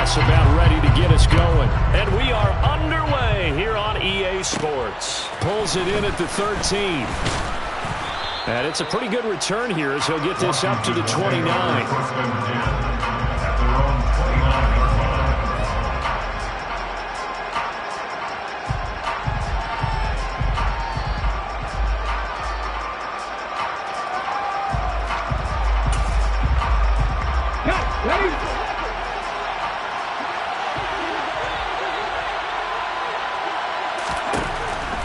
just about ready to get us going. And we are underway here on EA Sports. Pulls it in at the 13. And it's a pretty good return here as he'll get this up to the 29.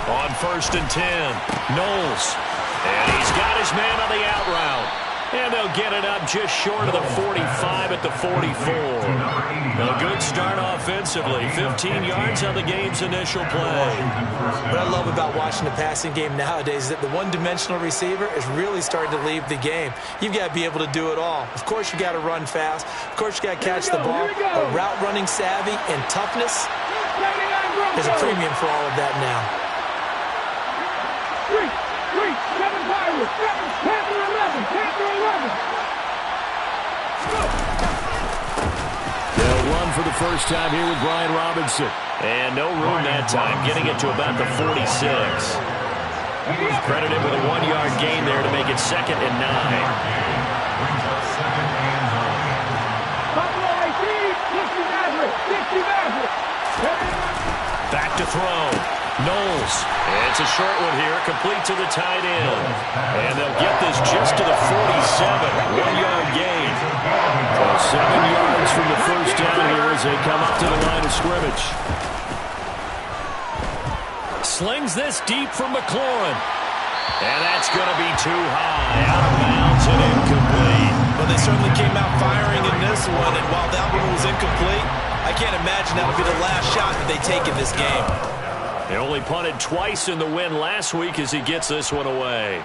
On 1st and 10, Knowles. And he's got his man on the out route. And they'll get it up just short of the 45 at the 44. A good start offensively. 15 yards on the game's initial play. What I love about watching the passing game nowadays is that the one-dimensional receiver is really starting to leave the game. You've got to be able to do it all. Of course, you got to run fast. Of course, you got to catch the ball. But route running savvy and toughness is a premium for all of that now. 7 Panther 11, Panther 11. They'll run for the first time here with Brian Robinson. And no room that time, getting it to about the 46. Credited with a 1-yard gain there to make it 2nd and 9. Back to throw. Knowles. It's a short one here, complete to the tight end. And they'll get this just to the 47. 1-yard gain. So 7 yards from the first down here as they come up to the line of scrimmage. Slings this deep from McLaurin. And that's going to be too high. Out of bounds and incomplete. Well, they certainly came out firing in this one. And while that one was incomplete, I can't imagine that'll be the last shot that they take in this game. He only punted twice in the win last week as he gets this one away.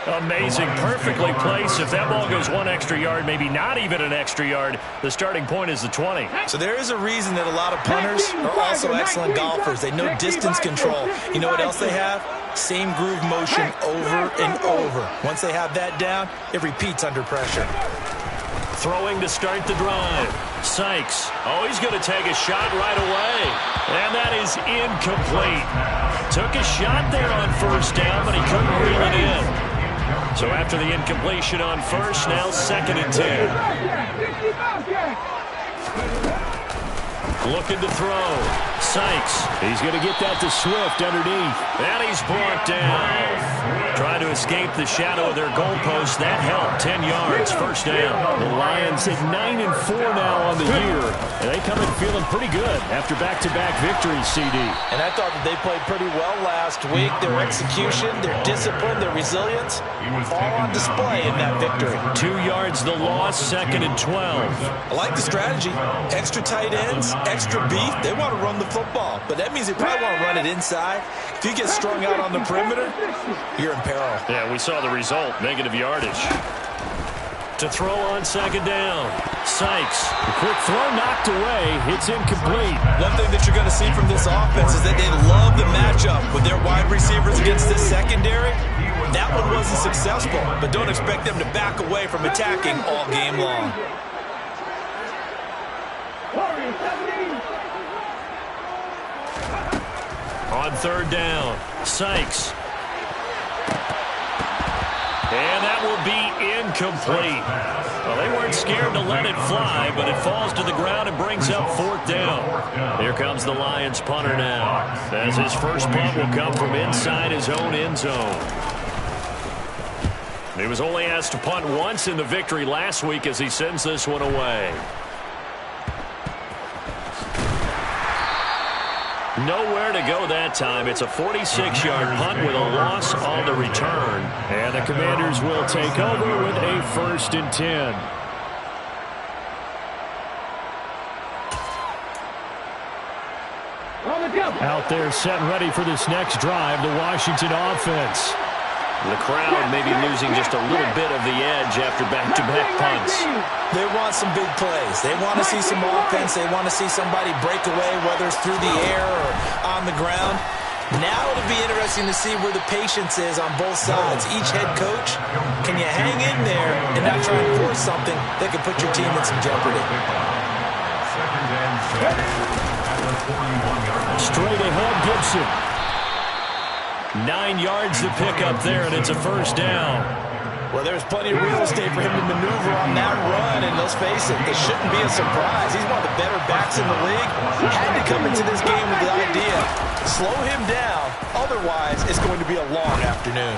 Amazing, perfectly placed. If that ball goes 1 extra yard, maybe not even an extra yard, the starting point is the 20. So there is a reason that a lot of punters are also excellent golfers. They know distance control. You know what else they have? Same groove motion over and over. Once they have that down, it repeats under pressure. Throwing to start the drive. Sykes. Oh, he's going to take a shot right away. And that is incomplete. Took a shot there on first down, but he couldn't reel it in. So after the incompletion on first, now 2nd and 10. Looking to throw. Sykes. He's going to get that to Swift underneath. And he's brought down. Trying to escape the shadow of their goalpost. That helped. 10 yards. First down. The Lions at 9-4 now on the year. And they come in feeling pretty good after back-to-back victories, CD. And I thought that they played pretty well last week. Their execution, their discipline, their resilience, all on display in that victory. 2 yards the loss. 2nd and 12. I like the strategy. Extra tight ends, extra beef. They want to run the football. But that means they probably want to run it inside. If you get strung out on the perimeter, you're in peril. Yeah, we saw the result. Negative yardage. To throw on 2nd down. Sykes. A quick throw knocked away. It's incomplete. One thing that you're going to see from this offense is that they love the matchup with their wide receivers against this secondary. That one wasn't successful, but don't expect them to back away from attacking all game long. On 3rd down, Sykes. And that will be incomplete. Well, they weren't scared to let it fly, but it falls to the ground and brings up 4th down. Here comes the Lions punter now, as his first punt will come from inside his own end zone. He was only asked to punt once in the victory last week as he sends this one away. Nowhere to go that time. It's a 46-yard punt with a loss on the return. And the Commanders will take over with a 1st and 10. Out there set and ready for this next drive, the Washington offense. The crowd may be losing just a little bit of the edge after back-to-back punts. They want some big plays. They want to see some offense. They want to see somebody break away, whether it's through the air or on the ground. Now it'll be interesting to see where the patience is on both sides. Each head coach, can you hang in there and not try and force something that could put your team in some jeopardy? Straight ahead, Gibson. 9 yards to pick up there, and it's a first down. Well, there's plenty of real estate for him to maneuver on that run, and let's face it, it shouldn't be a surprise. He's one of the better backs in the league. Had to come into this game with the idea, slow him down, otherwise it's going to be a long afternoon.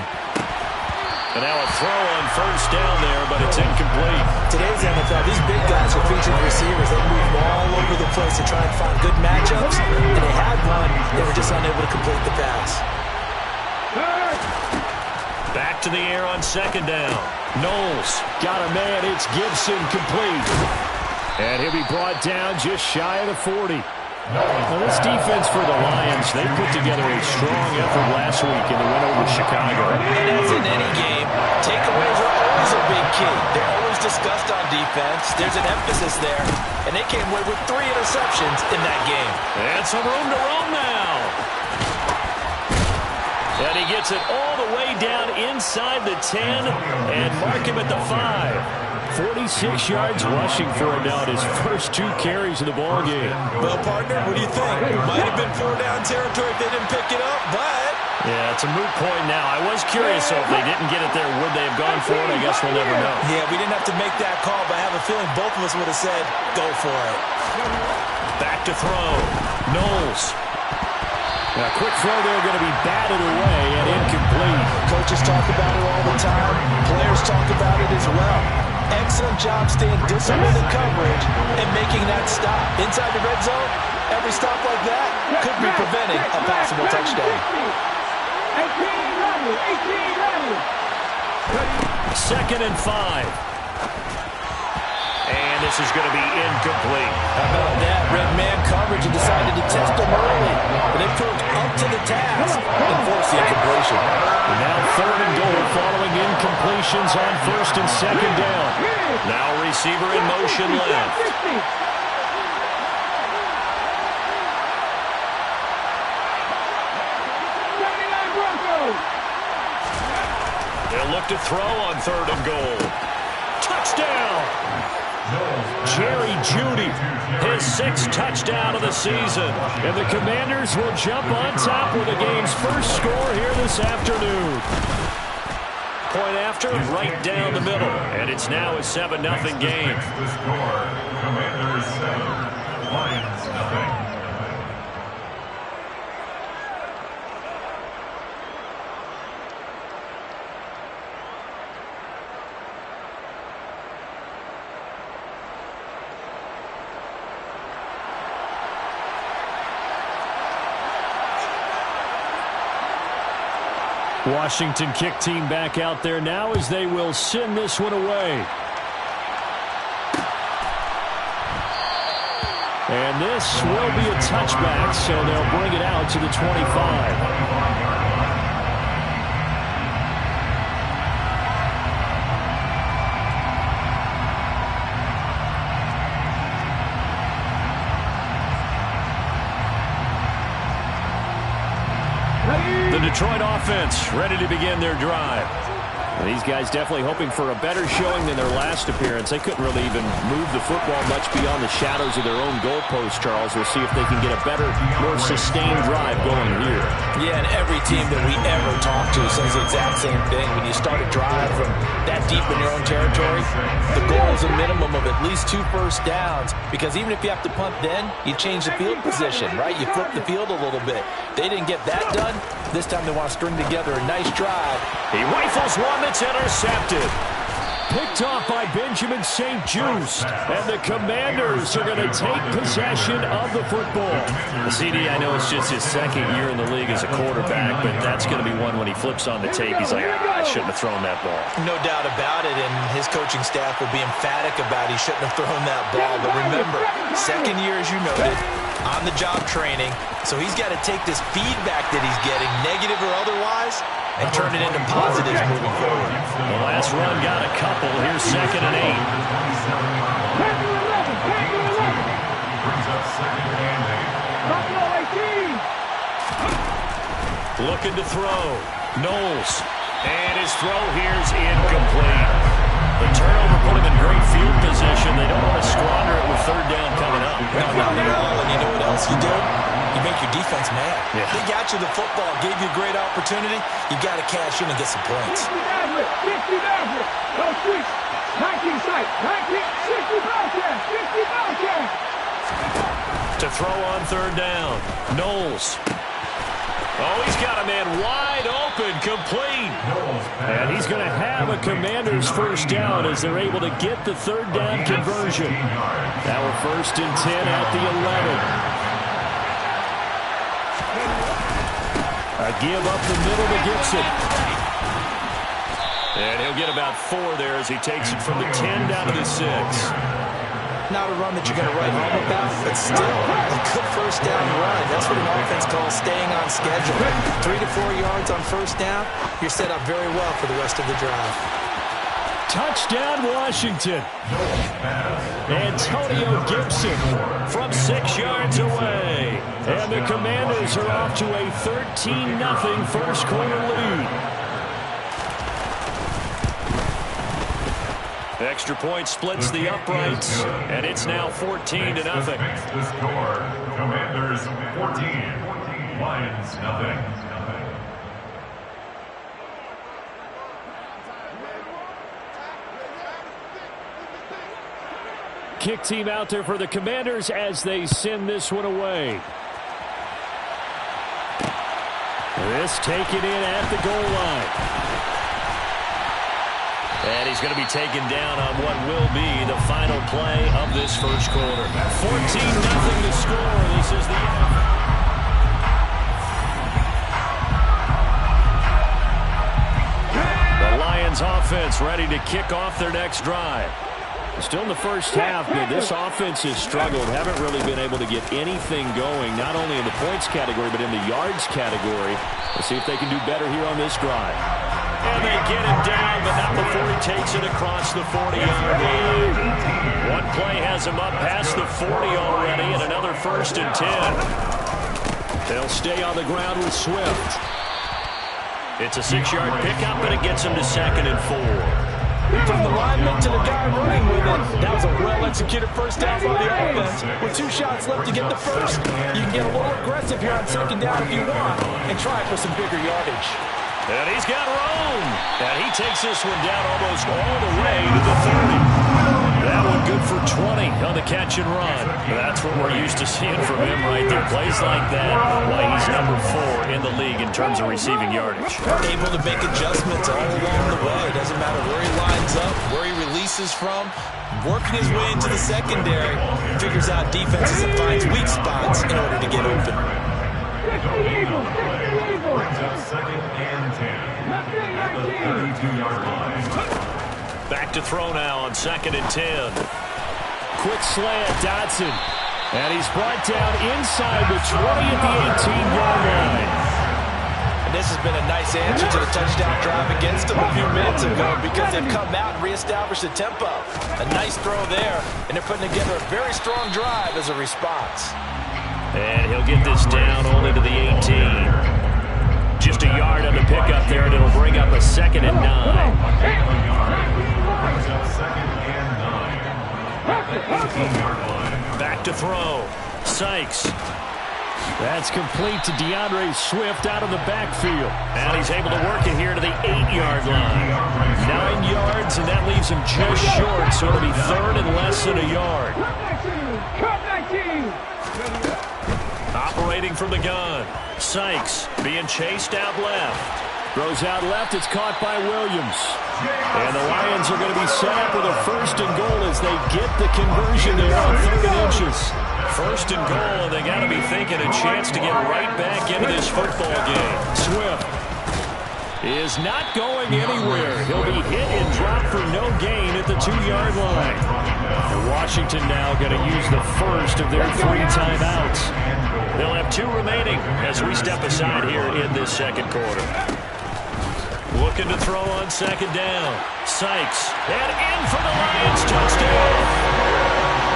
And now a throw on first down there, but it's incomplete. Today's NFL, these big guys are featured receivers. They move all over the place to try and find good matchups, and they had one, they were just unable to complete the pass. Back to the air on second down. Knowles got a man. It's Gibson complete. And he'll be brought down just shy of the 40. Now this defense for the Lions, they put together a strong effort last week in the win over Chicago. And as in any game, takeaways are always a big key. They're always discussed on defense. There's an emphasis there. And they came away with 3 interceptions in that game. And some room to roam now. And he gets it all the way down inside the 10 and mark him at the 5. 46 yards rushing for him now, his first 2 carries of the ballgame. Well, partner, what do you think? Might have been 4-down territory if they didn't pick it up, but... Yeah, it's a moot point now. I was curious, so if they didn't get it there, would they have gone for it? I guess we'll never know. Yeah, we didn't have to make that call, but I have a feeling both of us would have said, go for it. Back to throw. Knowles. A quick throw there, going to be batted away and incomplete. Coaches talk about it all the time. Players talk about it as well. Excellent job staying disciplined in coverage and making that stop. Inside the red zone, every stop like that could be preventing a possible touchdown. 2nd and 5. And this is going to be incomplete. How about that? Red man coverage and decided to test them early. But they proved up to the task and forced the incompletion. And now 3rd and goal following incompletions on 1st and 2nd down. Now receiver in motion left. They'll look to throw on 3rd and goal. Touchdown! Jerry Jeudy, his 6th touchdown of the season. And the Commanders will jump on top with the game's first score here this afternoon. Point after, right down the middle. And it's now a 7-0 game. Commanders 7, Lions 0. Washington kick team back out there now as they will send this one away. And this will be a touchback, so they'll bring it out to the 25. The Detroit offense ready to begin their drive. These guys definitely hoping for a better showing than their last appearance. They couldn't really even move the football much beyond the shadows of their own goalpost, Charles. We'll see if they can get a better, more sustained drive going here. Yeah, and every team that we ever talk to says the exact same thing. When you start a drive from that deep in your own territory, the goal is a minimum of at least 2 first downs, because even if you have to punt then, you change the field position, right? You flip the field a little bit. They didn't get that done. This time they want to string together a nice drive. He rifles one that's intercepted. Picked off by Benjamin St-Juste. And the Commanders are going to take possession of the football. The CD, I know it's just his 2nd year in the league as a quarterback, but that's going to be one when he flips on the tape. He's like, I shouldn't have thrown that ball. No doubt about it, and his coaching staff will be emphatic about he shouldn't have thrown that ball. But remember, 2nd year, as you noted, on-the-job training. So he's got to take this feedback that he's getting, negative or otherwise, and turn it into positives moving forward. The last run got a couple. Here's 2nd and 8. to throw. Knowles. And his throw here's incomplete. The turnover put him in great field position. They don't want to squander it with third down coming up. No, not at all. And you know what else you do? You make your defense mad. Yeah. They got you the football, gave you a great opportunity. You got to cash in and get some points. 50 Maverick. No switch. 19 sight. 19. 60 Bobcat. 60 Bobcat. To throw on third down. Knowles. Oh, he's got a man wide open, complete. And he's going to have a Commander's first down as they're able to get the third down conversion. Now we're 1st and 10 at the 11. A give up the middle to Gibson. And he'll get about 4 there as he takes it from the 10 down to the 6. Not a run that you're going to write home about, but still a good first down run. That's what an offense calls staying on schedule. 3 to 4 yards on first down, you're set up very well for the rest of the drive. Touchdown, Washington. Antonio Gibson from 6 yards away. And the Commanders are off to a 13-0 first quarter lead. Extra point splits the uprights, and it's now 14-0. The score, Commanders 14, Lions nothing. Kick team out there for the Commanders as they send this one away. This taken in at the goal line. And he's going to be taken down on what will be the final play of this first quarter. 14-0 to score. This is the end. The Lions offense ready to kick off their next drive. Still in the first half, but this offense has struggled. Haven't really been able to get anything going, not only in the points category, but in the yards category. We'll see if they can do better here on this drive. And they get him down, but not before he takes it across the 40-yard line. One play has him up past the 40 already, and another 1st and 10. They'll stay on the ground with Swift. It's a 6-yard pickup, and it gets him to 2nd and 4. From the lineman to the guy running with it, that was a well-executed first down by the offense. With 2 shots left to get the first, you can get a little aggressive here on 2nd down if you want and try for some bigger yardage. And he's got room. And he takes this one down almost all the way to the 30. That one good for 20 on the catch and run. That's what we're used to seeing from him right there. Plays like that, why he's number 4 in the league in terms of receiving yardage. Able to make adjustments all along the way. Doesn't matter where he lines up, where he releases from. Working his way into the secondary, figures out defenses and finds weak spots in order to get open. Brings up 2nd and 10 at the 32-yard line. Back to throw now on 2nd and 10. Quick slant, Dotson. And he's brought down inside the 20 at the 18-yard line. And this has been a nice answer to the touchdown drive against them a few minutes ago because they've come out and reestablished the tempo. A nice throw there, and they're putting together a very strong drive as a response. And he'll get this down only to the 18. Just a yard on the pickup there, and it'll bring up a 2nd and 9. Back to throw. Sykes. That's complete to DeAndre Swift out of the backfield. And he's able to work it here to the 8-yard line. 9 yards, and that leaves him just short, so it'll be 3rd and less than a yard. Operating from the gun. Sykes being chased out left. Throws out left. It's caught by Williams. And the Lions are going to be set up with a 1st and goal as they get the conversion there on 3rd and inches. 1st and goal, and they got to be thinking a chance to get right back into this football game. Swift is not going anywhere. He'll be hit and dropped for no gain at the 2-yard line. And Washington now going to use the first of their 3 timeouts. They'll have 2 remaining as we step aside here in this 2nd quarter. Looking to throw on 2nd down. Sykes. And in for the Lions. Touchdown.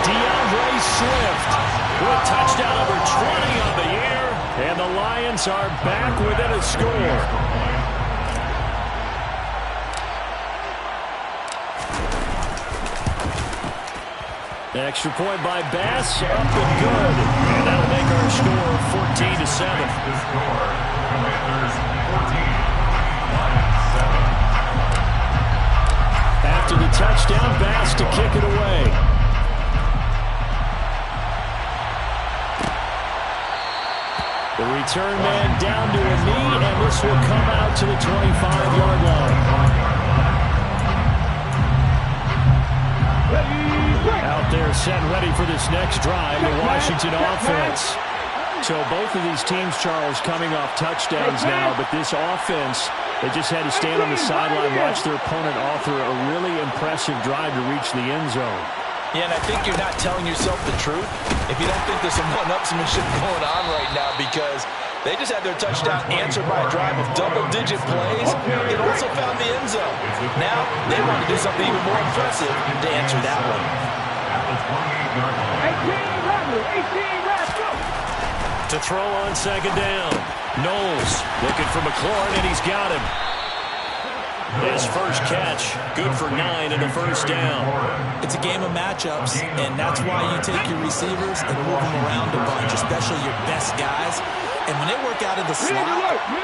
DeAndre Swift with touchdown number 20 on the year. And the the Lions are back within a score. Extra point by Bass, up and good. And that'll make our score 14-7. The score, Commanders 14, Lions 7. After the touchdown, Bass to kick it away. The return man down to a knee, and this will come out to the 25-yard line. Out there set ready for this next drive, the Washington offense. So both of these teams, Charles, coming off touchdowns now, but this offense, they just had to stand on the sideline, watch their opponent author a really impressive drive to reach the end zone. Yeah, and I think you're not telling yourself the truth if you don't think there's some one-upsmanship going on right now, because they just had their touchdown answered by a drive of double-digit plays. It also found the end zone. Now they want to do something even more impressive to answer that one. At the 28-yard line. To throw on second down. Knowles looking for McLaurin, and he's got him. His first catch, good for 9 and a first down. It's a game of matchups, and that's why you take your receivers and move them around a bunch, especially your best guys. And when they work out of the slot,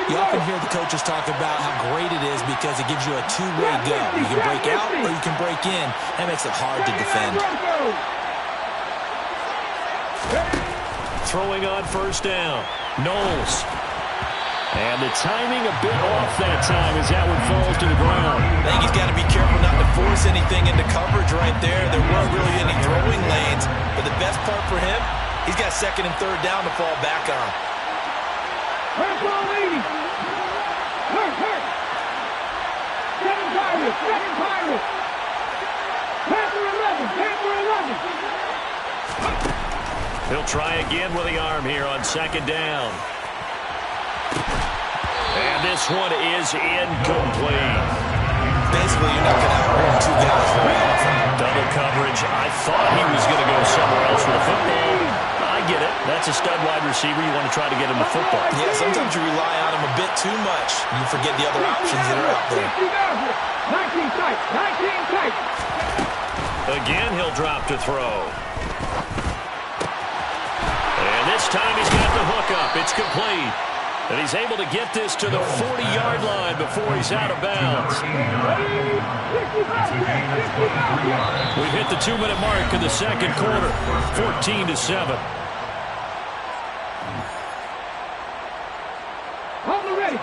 you often hear the coaches talk about how great it is because it gives you a two-way go. You can break out or you can break in. That makes it hard to defend. Throwing on first down. Knowles. And the timing a bit off that time as that one falls to the ground. I think he's got to be careful not to force anything into coverage right there. There weren't really any throwing lanes. But the best part for him, he's got second and third down to fall back on. Second Pirates. Panther 11. He'll try again with the arm here on second down. And this one is incomplete. Basically, you're not going to outrun two guys very often. Double coverage. I thought he was going to go somewhere else with the football. I get it. That's a stud wide receiver. You want to try to get him the football. Yeah, sometimes you rely on him a bit too much. You forget the other options that are out there. 19 tight. Again, he'll drop to throw. And this time he's got the hook up. It's complete. And he's able to get this to the 40-yard line before he's out of bounds. We've hit the 2-minute mark in the second quarter, 14-7. Hold it ready.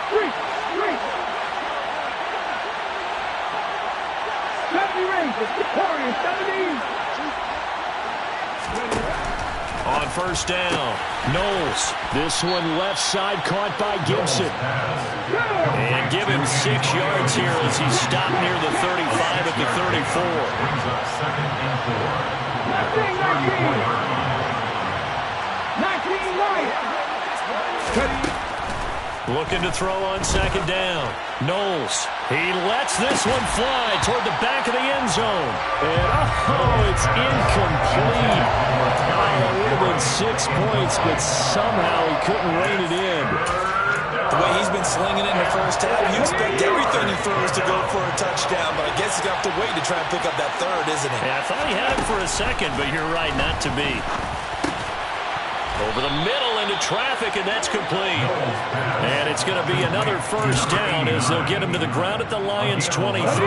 Three. 70 Rangers, Victoria, 70. On first down, Knowles. This one left side caught by Gibson. And give him 6 yards here as he's stopped near the 35 at the 34. Brings up second and 4. 19 right. Looking to throw on second down. Knowles. He lets this one fly toward the back of the end zone. And, it's incomplete. That would have been 6 points, but somehow he couldn't rein it in. The way he's been slinging it in the first half, you expect everything he throws to go for a touchdown, but I guess he's got to wait to try and pick up that third, isn't he? Yeah, I thought he had him for a second, but you're right, not to be. Over the middle into traffic, and that's complete. And it's going to be another first down as they'll get him to the ground at the Lions' 23. First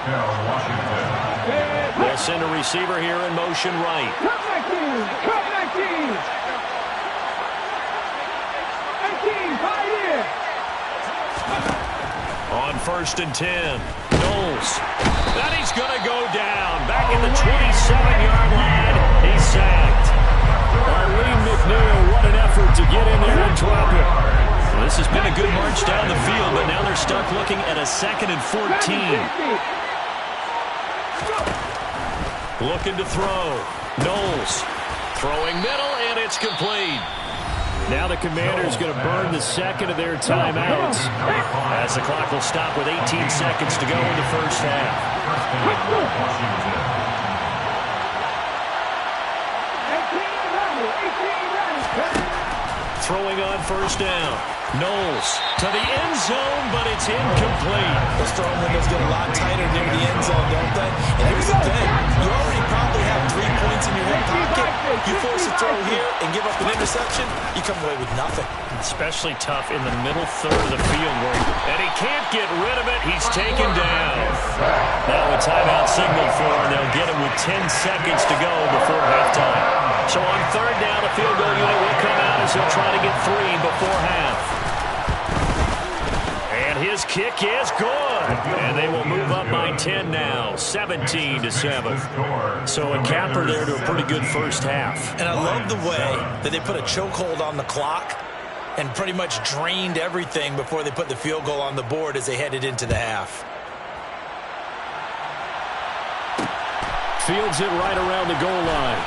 down, Washington. They'll send a receiver here in motion right. Cut 19. 18, 5 here. On first and 10, Knowles. Then he's going to go down. Back in the 27-yard line. He's sacked. Lee McNeil, what an effort to get in there and drop it. Well, this has been a good march down the field, but now they're stuck looking at a 2nd and 14. Looking to throw. Knowles throwing middle, and it's complete. Now the Commanders going to burn the second of their timeouts as the clock will stop with 18 seconds to go in the first half. Throwing on first down. Knowles to the end zone, but it's incomplete. Those throwing windows get a lot tighter near the end zone, don't they? And here's the thing. You already probably have 3 points in your hip pocket. You force a throw here and give up an interception, you come away with nothing. Especially tough in the middle third of the field. And he can't get rid of it. He's taken down. Now a timeout signal for him. They'll get him with 10 seconds to go before halftime. So on third down, a field goal unit will come out as he'll try to get 3 before half. And his kick is good. And they will move up by 10 now, 17-7. So a capper there to a pretty good first half. And I love the way that they put a chokehold on the clock and pretty much drained everything before they put the field goal on the board as they headed into the half. Fields it right around the goal line.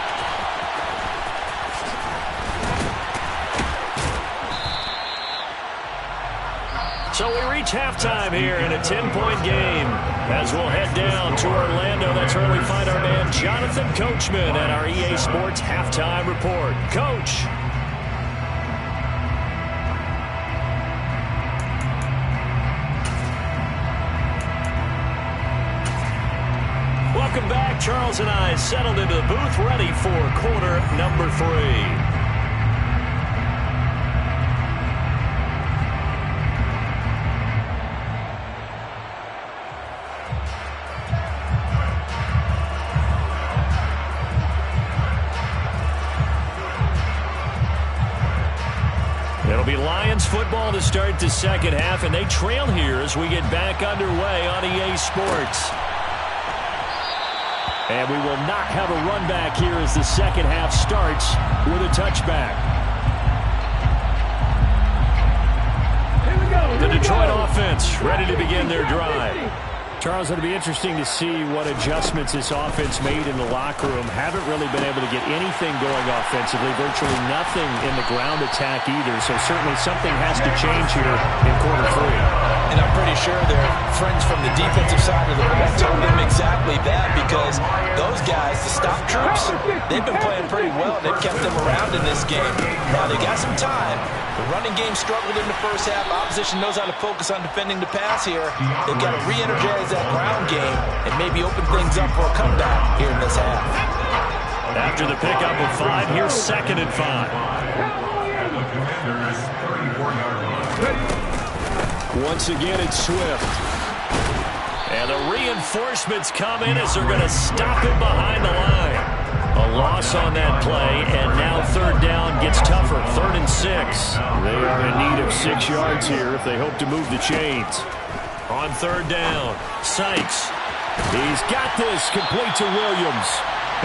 So we reach halftime here in a 10-point game. As we'll head down to Orlando, that's where we find our man Jonathan Coachman at our EA Sports Halftime Report. Coach. Welcome back. Charles and I settled into the booth, ready for quarter number 3. It'll be Lions football to start the second half, and they trail here as we get back underway on EA Sports. And we will not have a run back here as the second half starts with a touchback. The Detroit offense ready to begin their drive. Charles, it'll be interesting to see what adjustments this offense made in the locker room. Haven't really been able to get anything going offensively, virtually nothing in the ground attack either. So certainly something has to change here in quarter 3. And I'm pretty sure their friends from the defensive side of the ball told them exactly that, because those guys, the stop troops, they've been playing pretty well. They've kept them around in this game. Now they got some time. The running game struggled in the first half. Opposition knows how to focus on defending the pass here. They've got to re-energize that ground game and maybe open things up for a comeback here in this half. After the pickup of 5, here's 2nd and 5. Once again, it's Swift. And the reinforcements come in as they're going to stop him behind the line. A loss on that play, and now third down gets tougher. 3rd and 6. They are in need of 6 yards here if they hope to move the chains. On third down, Sykes. He's got this, complete to Williams.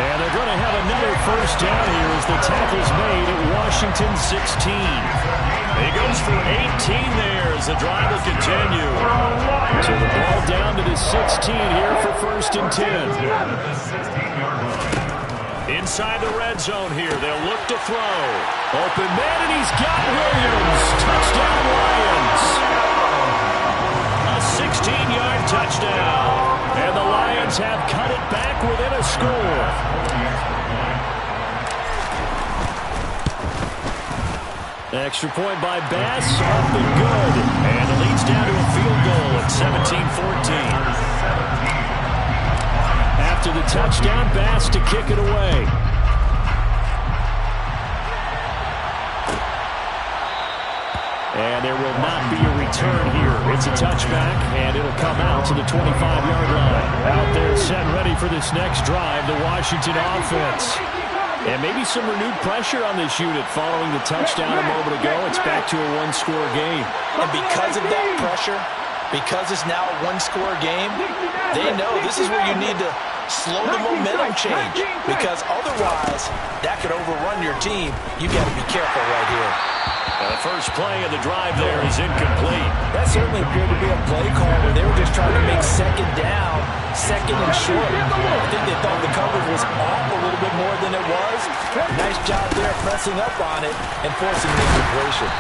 And they're going to have another first down here as the tackle's made at Washington 16. He goes for 18 there as the drive will continue. So the ball down to the 16 here for 1st and 10. Inside the red zone here, they'll look to throw. Open man, and he's got Williams. Touchdown, Lions. A 16-yard touchdown. And the Lions have cut it back within a score. Extra point by Bass, up and good. And it leads down to a field goal at 17-14. After the touchdown, Bass to kick it away. And there will not be a return here. It's a touchback, and it'll come out to the 25-yard line. Out there set ready for this next drive, the Washington offense. And maybe some renewed pressure on this unit following the touchdown a moment ago. It's back to a one-score game. And because of that pressure, because it's now a one-score game, they know this is where you need to slow the momentum change, because otherwise that could overrun your team. You got to be careful right here. The first play of the drive there is incomplete. That certainly appeared to be a play call where they were just trying to make second down, second and short. I think they thought the coverage was off a little bit more than it was. Nice job there pressing up on it and forcing the incompletion.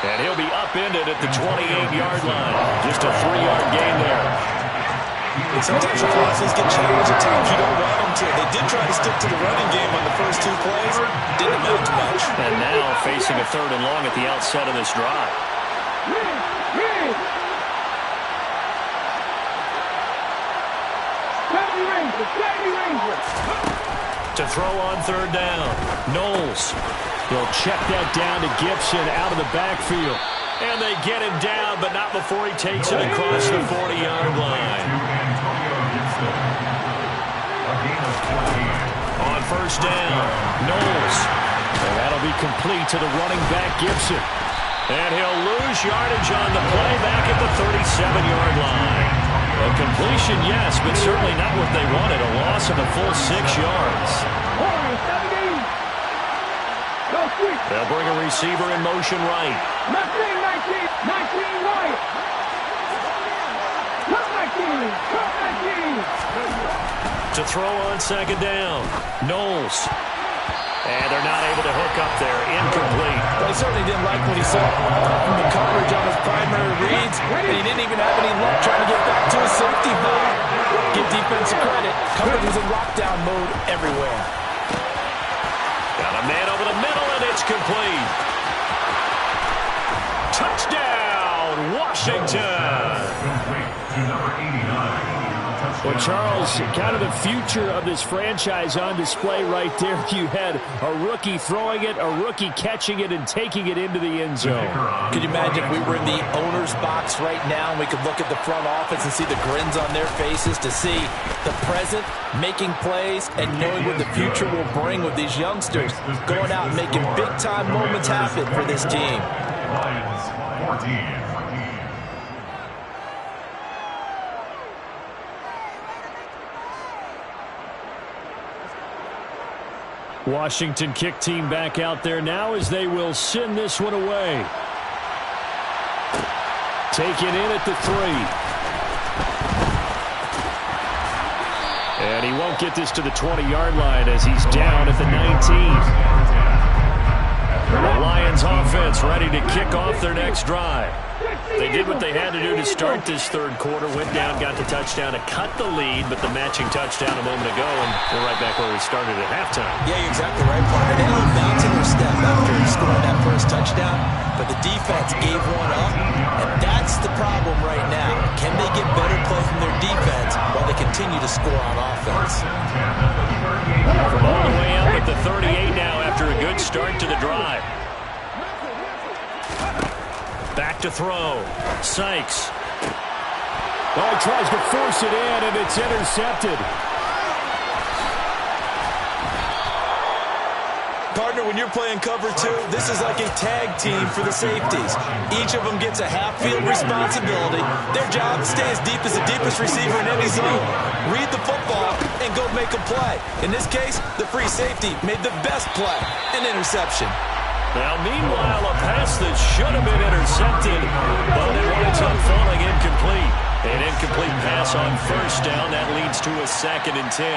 And he'll be upended at the 28-yard line. Just a 3-yard gain there. And sometimes your process get challenged. At times you don't want them to. They did try to stick to the running game on the first 2 plays. Didn't amount to much. And now facing a 3rd and long at the outset of this drive. To throw on 3rd down. Knowles. He'll check that down to Gibson out of the backfield. And they get him down, but not before he takes it across the 40-yard line. On 1st down, Knowles. And that'll be complete to the running back, Gibson. And he'll lose yardage on the play back at the 37-yard line. A completion, yes, but certainly not what they wanted. A loss of a full 6 yards. They'll bring a receiver in motion right. 19 right. To throw on 2nd down, Knowles. And they're not able to hook up there. Incomplete. Well, he certainly didn't like what he saw from the coverage on his primary reads, and he didn't even have any luck trying to get back to his safety valve. Give defensive credit. Coverage was in lockdown mode everywhere. Got a man over the middle, and it's complete. Touchdown, Washington. Complete to number 89. Well, Charles, kind of the future of this franchise on display right there. You had a rookie throwing it, a rookie catching it, and taking it into the end zone. Could you imagine if we were in the owner's box right now and we could look at the front office and see the grins on their faces, to see the present making plays and knowing what the future will bring with these youngsters going out and making big-time moments happen for this team. Lions 14. Washington kick team back out there now as they will send this one away. Take it in at the 3. And he won't get this to the 20-yard line as he's down at the 19. The Lions offense ready to kick off their next drive. They did what they had to do to start this 3rd quarter. Went down, got the touchdown to cut the lead, but the matching touchdown a moment ago, and we're right back where we started at halftime. Yeah, you're exactly right, partner. They had a little bounce in their step after scoring that first touchdown, but the defense gave one up, and that's the problem right now. Can they get better play from their defense while they continue to score on offense? From all the way up at the 38 now after a good start to the drive. Back to throw. Sykes. Oh, he tries to force it in, and it's intercepted. Partner, when you're playing cover 2, this is like a tag team for the safeties. Each of them gets a half-field responsibility. Their job is to stay as deep as the deepest receiver in any zone. Read the football and go make a play. In this case, the free safety made the best play, an interception. Now, meanwhile, a pass that should have been intercepted, but it winds up falling incomplete. An incomplete pass on 1st down. That leads to a 2nd and 10.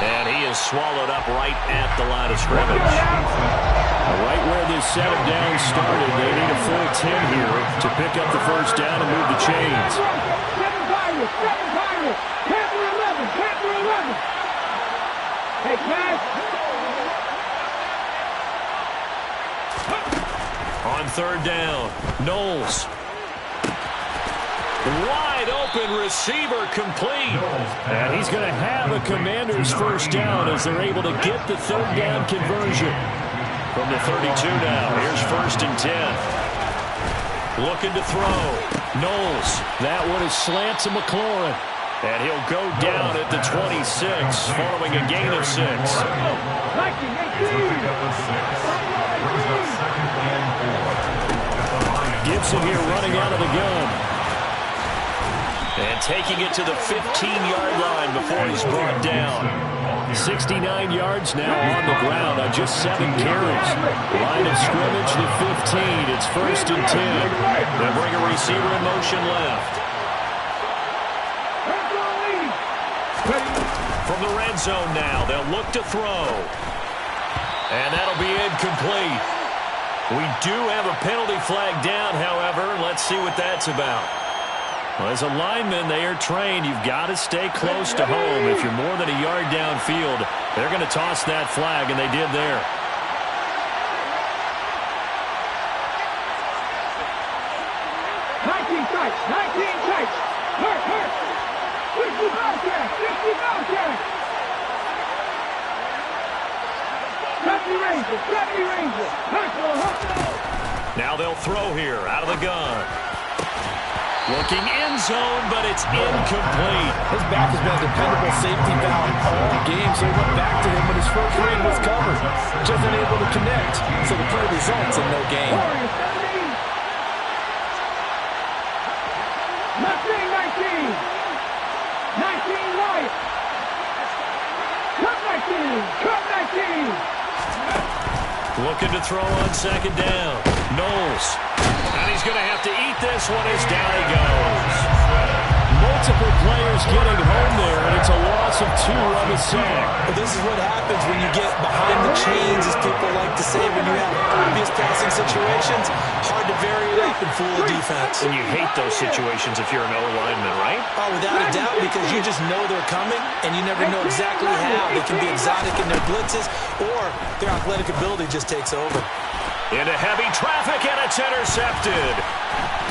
And he is swallowed up right at the line of scrimmage. Right where this set of downs started, they need a full 10 here to pick up the 1st down and move the chains. 7 Pirates, Panther 11. Hey, guys. On 3rd down, Knowles. Wide open receiver complete. And he's going to have a Commander's 1st down as they're able to get the 3rd down conversion. From the 32 now, here's 1st and 10. Looking to throw. Knowles. That one is slant to McLaurin. And he'll go down at the 26 following a gain of 6. Gibson here running out of the gun. And taking it to the 15-yard line before he's brought down. 69 yards now on the ground on just 7 carries. Line of scrimmage to 15. It's 1st and 10. They'll bring a receiver in motion left. From the red zone now, they'll look to throw. And that'll be incomplete. We do have a penalty flag down, however. Let's see what that's about. Well, as a lineman, they are trained. You've got to stay close to home. If you're more than a yard downfield, they're going to toss that flag, and they did there. Now they'll throw here out of the gun. Looking end zone, but it's incomplete. His back has been a dependable safety valve all game, so he went back to him when his first read was covered. Just unable to connect, so the play results in no gain. 19 right. Cut 19. Looking to throw on 2nd down. Knowles. And he's going to have to eat this one as down he goes. Multiple players getting home there, and it's a loss of 2 on the sack. But this is what happens when you get behind the chains, as people like to say, when you have obvious passing situations. Hard to vary it up and fool the defense. And you hate those situations if you're an O-lineman, right? Oh, without a doubt, because you just know they're coming, and you never know exactly how. They can be exotic in their blitzes, or their athletic ability just takes over. Into heavy traffic, and it's intercepted.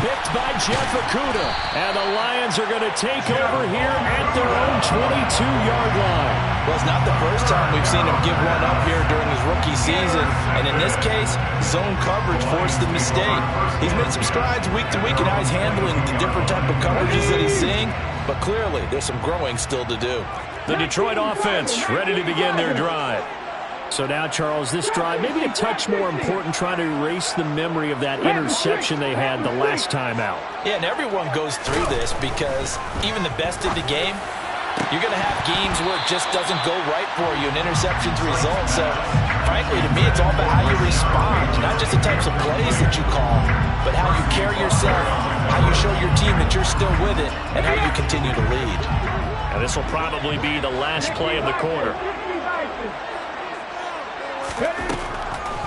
Picked by Jeff Okudah. And the Lions are going to take over here at their own 22-yard line. Well, it's not the first time we've seen him give one up here during his rookie season. And in this case, zone coverage forced the mistake. He's made some strides week to week, and now he's handling the different type of coverages that he's seeing. But clearly, there's some growing still to do. The Detroit offense ready to begin their drive. So now, Charles, this drive, maybe a touch more important, trying to erase the memory of that interception they had the last time out. Yeah, and everyone goes through this because even the best in the game, you're going to have games where it just doesn't go right for you, and interceptions result. So, frankly, to me, it's all about how you respond, not just the types of plays that you call, but how you carry yourself, how you show your team that you're still with it, and how you continue to lead. And this will probably be the last play of the quarter.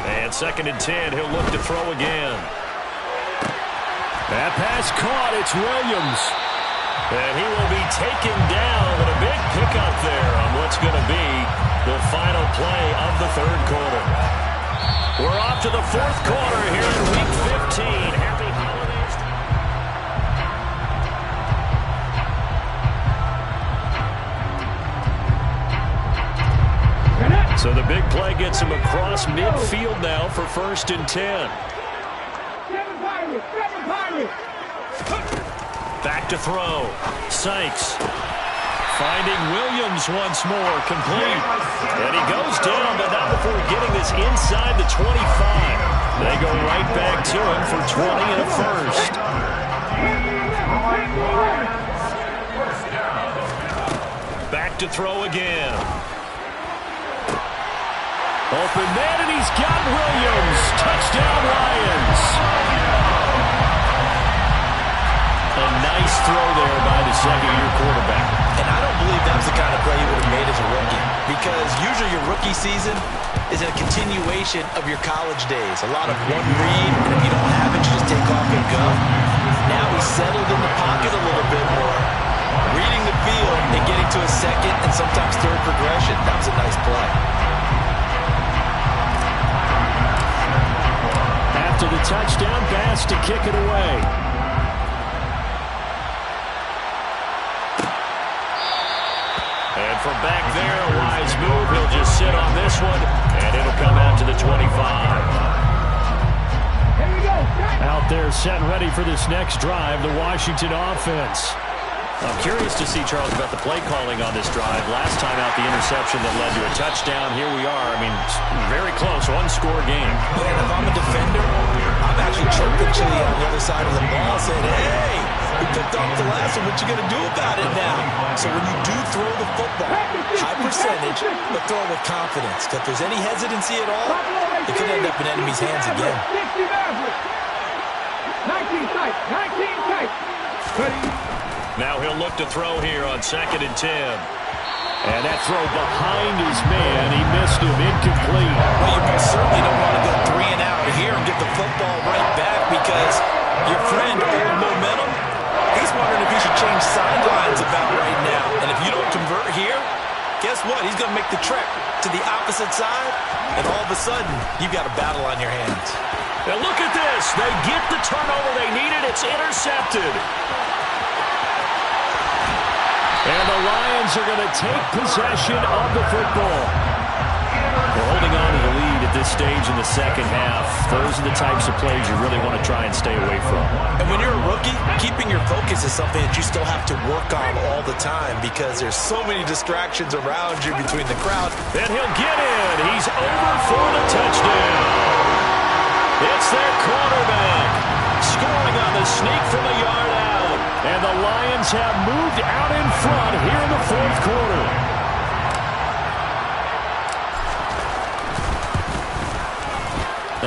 And 2nd and 10, he'll look to throw again. That pass caught, it's Williams. And he will be taken down with a big pickup there on what's going to be the final play of the 3rd quarter. We're off to the 4th quarter here in Week 15. Happy holidays. So the big play gets him across midfield now for 1st and 10. Back to throw. Sykes finding Williams once more, complete. And he goes down, but not before getting this inside the 25. They go right back to him for 20 and a first. Back to throw again. Open man, and he's got Williams. Touchdown, Lions. A nice throw there by the 2nd-year quarterback. And I don't believe that was the kind of play he would have made as a rookie, because usually your rookie season is a continuation of your college days. A lot of one read, and if you don't have it, you just take off and go. Now he's settled in the pocket a little bit more, reading the field and getting to a 2nd and sometimes 3rd progression. That was a nice play. To the touchdown pass to kick it away. And from back there, a wise move. He'll just sit on this one, and it'll come out to the 25. Out there set and ready for this next drive, the Washington offense. I'm curious to see, Charles, about the play calling on this drive. Last time out, the interception that led to a touchdown. Here we are. I mean, very close, one-score game. Man, if I'm a defender, I'm actually chirping Chili on the other side of the ball saying, hey, we picked off the last one. What you going to do about it now? So when you do throw the football, high percentage, but throw it with confidence. Because if there's any hesitancy at all, it could end up in enemy's hands again. 19 tight. 19 tight. Now he'll look to throw here on 2nd and 10. And that throw behind his man, he missed him, incomplete. Well, you most certainly don't want to go 3 and out here and get the football right back because your friend, old momentum, he's wondering if he should change sidelines about right now. And if you don't convert here, guess what? He's going to make the trek to the opposite side, and all of a sudden, you've got a battle on your hands. Now look at this. They get the turnover they needed. It's intercepted. And the Lions are going to take possession of the football. They're holding on to the lead at this stage in the second half. Those are the types of plays you really want to try and stay away from. And when you're a rookie, keeping your focus is something that you still have to work on all the time because there's so many distractions around you between the crowd. And he'll get in. He's over for the touchdown. It's their quarterback scoring on the sneak from a yard out. And the Lions have moved out in front here in the fourth quarter.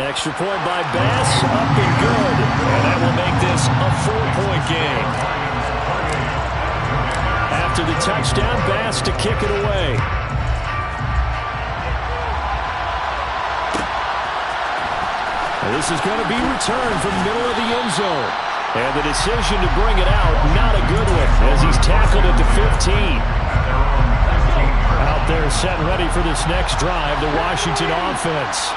Extra point by Bass, up and good. And that will make this a 4-point game. After the touchdown, Bass to kick it away. This is going to be returned from the middle of the end zone. And the decision to bring it out, not a good one, as he's tackled at the 15. Out there set and ready for this next drive, the Washington offense.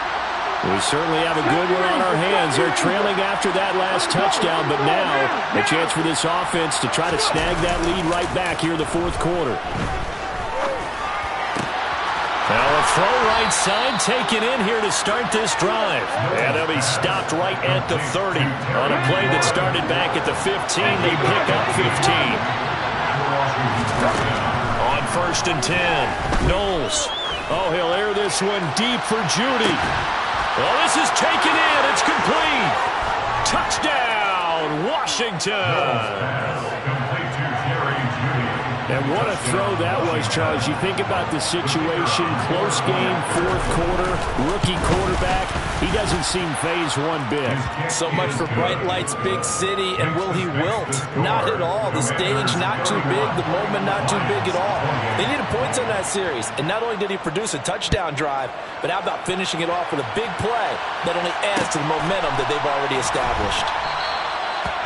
We certainly have a good one on our hands. They're trailing after that last touchdown, but now a chance for this offense to try to snag that lead right back here in the fourth quarter. Now a throw right side taken in here to start this drive. And they'll be stopped right at the 30. On a play that started back at the 15, they pick up 15. On 1st and 10, Knowles. Oh, he'll air this one deep for Judy. Well, this is taken in. It's complete. Touchdown, Washington. And what a throw that was, Charles. You think about the situation, close game, fourth quarter, rookie quarterback. He doesn't seem phased one bit. So much for bright lights, big city, and will he wilt? Not at all. The stage not too big, the moment not too big at all. They needed points on that series, and not only did he produce a touchdown drive, but how about finishing it off with a big play that only adds to the momentum that they've already established.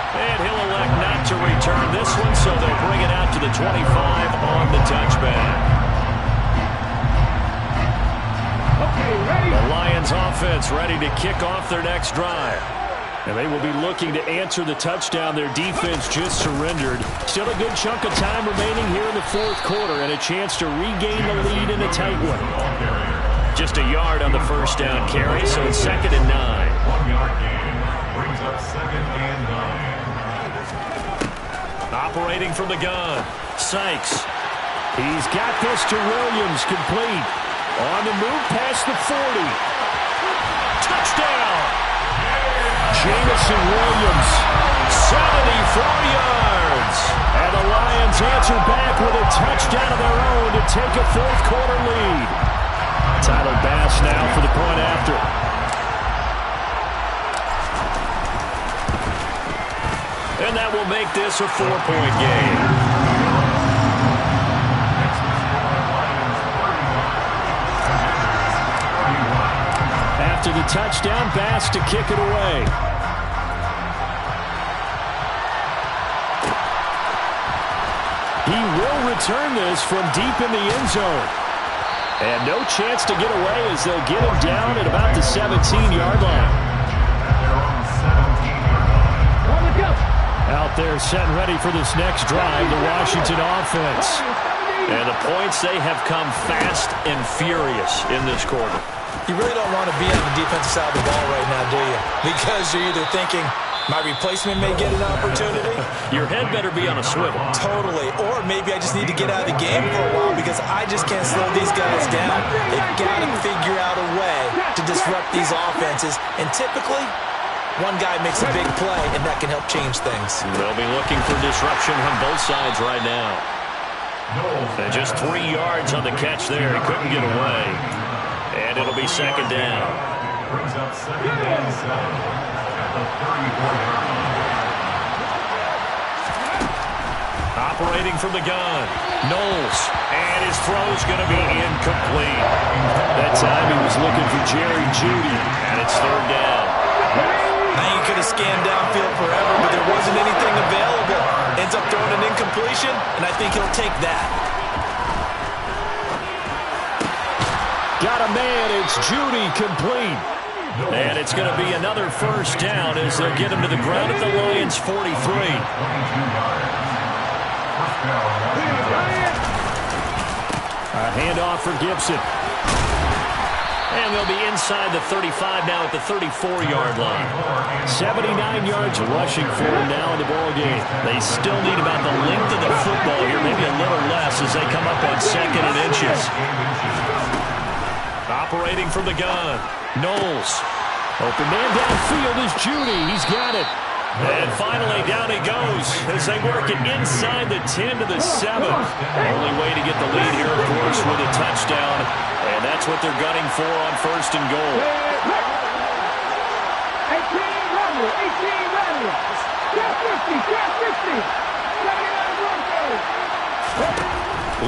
And he'll elect not to return this one, so they'll bring it out to the 25 on the touchback. Okay, ready? The Lions offense ready to kick off their next drive. And they will be looking to answer the touchdown their defense just surrendered. Still a good chunk of time remaining here in the fourth quarter and a chance to regain the lead in a tight one. Just a yard on the first down carry, so it's 2nd and 9. 1 yard gain brings up 2nd and 9. Operating from the gun, Sykes. He's got this to Williams, complete. On the move past the 40. Touchdown! Jamison Williams. 74 yards. And the Lions answer back with a touchdown of their own to take a fourth quarter lead. Tyler Bass now for the point after. And that will make this a 4-point game. After the touchdown, Bass to kick it away. He will return this from deep in the end zone. And no chance to get away as they'll get him down at about the 17-yard line. Out there set and ready for this next drive, the Washington offense. And the points, they have come fast and furious in this quarter. You really don't want to be on the defensive side of the ball right now, do you? Because you're either thinking, My replacement may get an opportunity. Your head better be on a swivel. Totally. Or maybe I just need to get out of the game for a while because I just can't slow these guys down. They've got to figure out a way to disrupt these offenses. And typically, one guy makes a big play, and that can help change things. They'll be looking for disruption on both sides right now. And just 3 yards on the catch there. He couldn't get away. And it'll be second down. Brings up second and 7 at the 34-yard line. Operating from the gun. Knowles. And his throw's going to be incomplete. That time he was looking for Jerry Jeudy. And it's third down. I think he could have scanned downfield forever, but there wasn't anything available. Ends up throwing an incompletion, and I think he'll take that. Got a man. It's Jeudy complete. And it's going to be another first down as they'll get him to the ground at the Lions' 43. A handoff for Gibson. And they'll be inside the 35 now at the 34-yard line. 79 yards rushing for him now in the ballgame. They still need about the length of the football here, maybe a little less as they come up on 2nd and inches. Operating from the gun. Knowles. Open man downfield is Jeudy. He's got it. And finally, down he goes as they work it inside the 10 to the 7. Only way to get the lead here, of course, with a touchdown. And that's what they're gunning for on 1st and goal. 18 Romeo. Get 50.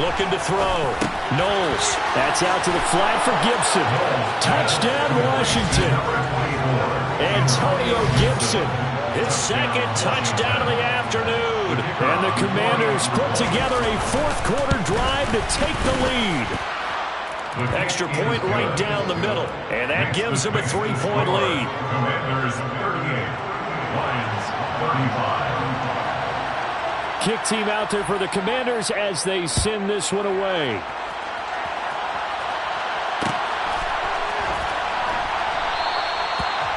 Looking to throw. Knowles. That's out to the flat for Gibson. Touchdown, Washington. Antonio Gibson. His 2nd touchdown of the afternoon. And the Commanders put together a 4th-quarter drive to take the lead. Extra point right down the middle. And that gives them a 3-point lead. Commanders 38, Lions 35. Kick team out there for the Commanders as they send this one away.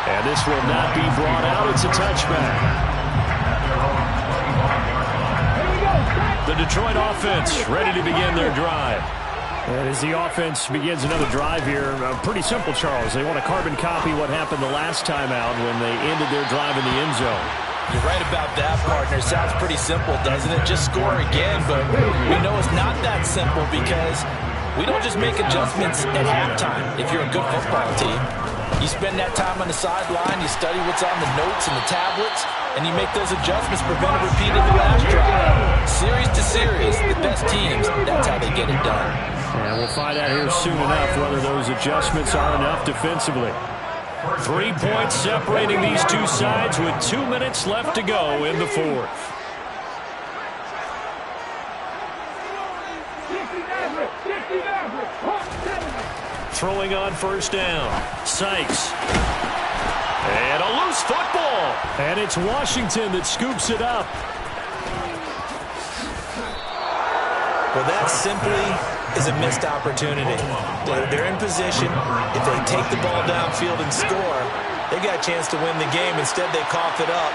And this will not be brought out. It's a touchback. The Detroit offense ready to begin their drive. And as the offense begins another drive here, pretty simple, Charles. They want to carbon copy what happened the last time out when they ended their drive in the end zone. You're right about that, partner. Sounds pretty simple, doesn't it? Just score again, but we know it's not that simple because we don't just make adjustments at halftime if you're a good football team. You spend that time on the sideline, you study what's on the notes and the tablets, and you make those adjustments, prevent a repeat of the last drive. Series to series, the best teams, that's how they get it done. And we'll find out here soon enough whether those adjustments are enough defensively. 3 points separating these two sides with 2 minutes left to go in the 4th. Throwing on first down. Sykes. And a loose football. And it's Washington that scoops it up. Well, that simply is a missed opportunity. They're in position. If they take the ball downfield and score, they got a chance to win the game. Instead, they cough it up.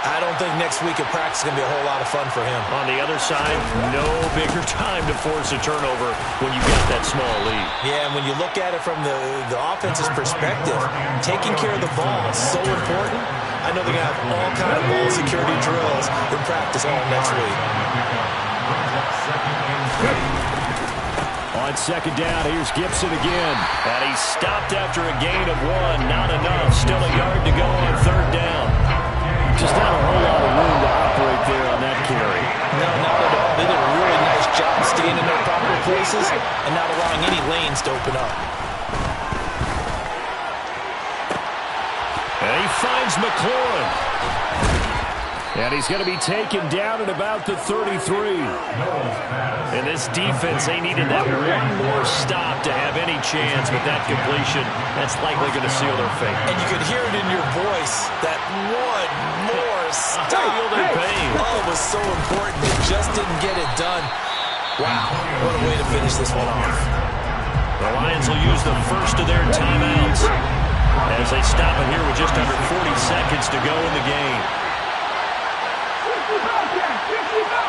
I don't think next week at practice is going to be a whole lot of fun for him. On the other side, no bigger time to force a turnover when you've got that small lead. Yeah, and when you look at it from the offense's perspective, taking care of the ball is so important. I know they're going to have all kind of ball security drills in practice all next week. On second down, here's Gibson again. And he stopped after a gain of 1. Not enough. Still a yard to go on third down. Just not a whole lot of room to operate there on that carry. No, not at all. They did a really nice job staying in their proper places and not allowing any lanes to open up. And he finds McLaurin. And he's going to be taken down at about the 33. And this defense, they needed that one more stop to have any chance, but that completion, that's likely going to seal their fate. And you could hear it in your voice, that one more stop. Feel their pain. Oh, it was so important. They just didn't get it done. Wow, what a way to finish this one off. The Lions will use the first of their timeouts. as they stop it here with just under 40 seconds to go in the game. 50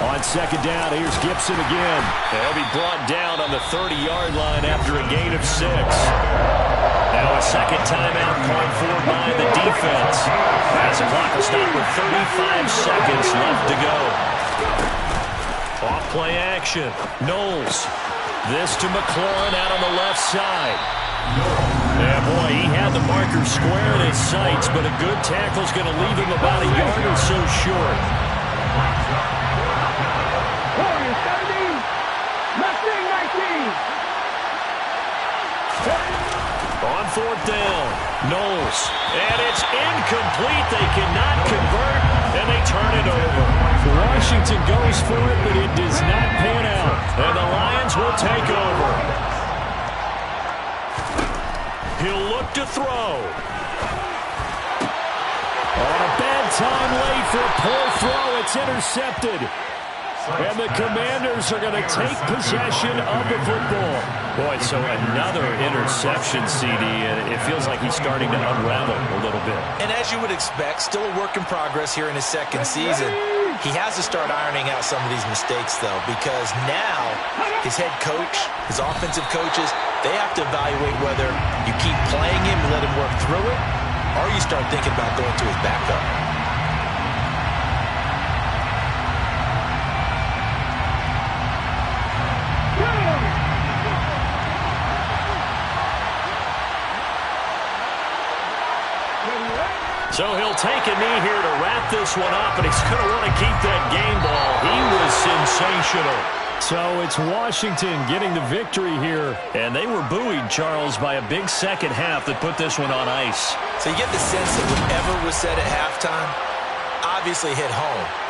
On second down, here's Gibson again. They'll be brought down on the 30-yard line after a gain of 6. Now a second timeout called for by the defense. As the clock will stop with 35 seconds left to go. Off play action. Knowles. This to McLaurin out on the left side. Yeah, boy, he had the marker square in his sights, but a good tackle's going to leave him about a yard or so short. On fourth down, Knowles. And it's incomplete. They cannot convert, and they turn it over. Washington goes for it, but it does not pan out. And the Lions will take over. He'll look to throw. On a bad time late for a poor throw. It's intercepted. And the Commanders are going to take possession of the football. Boy, so another interception, CD, and it feels like he's starting to unravel a little bit. And as you would expect, still a work in progress here in his second season. He has to start ironing out some of these mistakes, though, because now his head coach, his offensive coaches, they have to evaluate whether you keep playing him and let him work through it, or you start thinking about going to his backup. So he'll take a knee here to wrap this one up, and he's going to want to keep that game ball. He was sensational. So it's Washington getting the victory here. And they were buoyed, Charles, by a big second half that put this one on ice. So you get the sense that whatever was said at halftime obviously hit home.